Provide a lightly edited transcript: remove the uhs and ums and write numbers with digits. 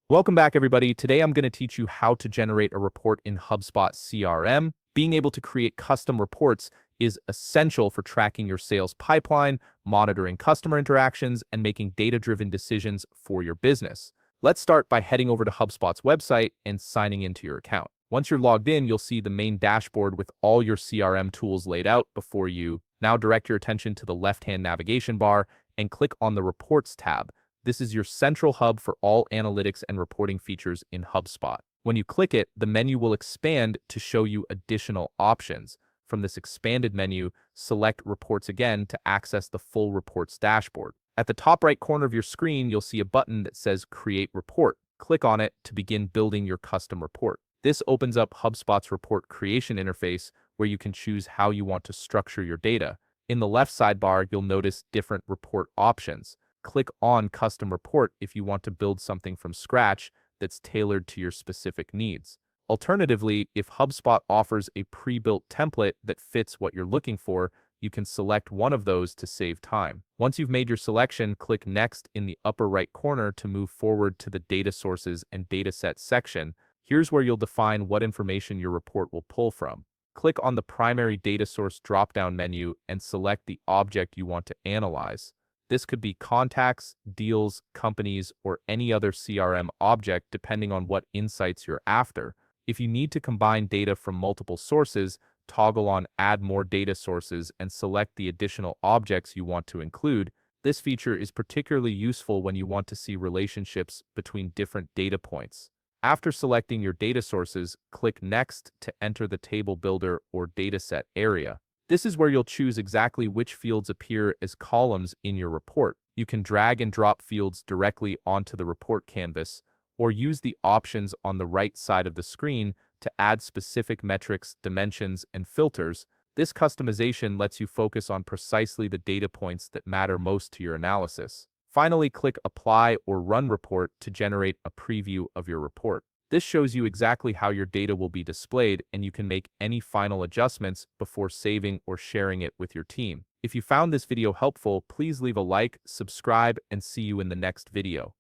Welcome back, everybody. Today, I'm going to teach you how to generate a report in HubSpot CRM. Being able to create custom reports is essential for tracking your sales pipeline, monitoring customer interactions, and making data-driven decisions for your business. Let's start by heading over to HubSpot's website and signing into your account. Once you're logged in, you'll see the main dashboard with all your CRM tools laid out before you. Now direct your attention to the left-hand navigation bar and click on the Reports tab. This is your central hub for all analytics and reporting features in HubSpot. When you click it, the menu will expand to show you additional options. From this expanded menu, select Reports again to access the full Reports dashboard. At the top right corner of your screen, you'll see a button that says Create Report. Click on it to begin building your custom report. This opens up HubSpot's report creation interface where you can choose how you want to structure your data. In the left sidebar, you'll notice different report options. Click on Custom Report if you want to build something from scratch that's tailored to your specific needs. Alternatively, if HubSpot offers a pre-built template that fits what you're looking for, you can select one of those to save time. Once you've made your selection, click Next in the upper right corner to move forward to the Data Sources and Datasets section. Here's where you'll define what information your report will pull from. Click on the Primary Data Source drop-down menu and select the object you want to analyze. This could be contacts, deals, companies, or any other CRM object depending on what insights you're after. If you need to combine data from multiple sources, toggle on Add More Data Sources and select the additional objects you want to include. This feature is particularly useful when you want to see relationships between different data points. After selecting your data sources, click Next to enter the Table Builder or Dataset area. This is where you'll choose exactly which fields appear as columns in your report. You can drag and drop fields directly onto the report canvas, or use the options on the right side of the screen to add specific metrics, dimensions, and filters. This customization lets you focus on precisely the data points that matter most to your analysis. Finally, click Apply or Run Report to generate a preview of your report. This shows you exactly how your data will be displayed, and you can make any final adjustments before saving or sharing it with your team. If you found this video helpful, please leave a like, subscribe, and see you in the next video.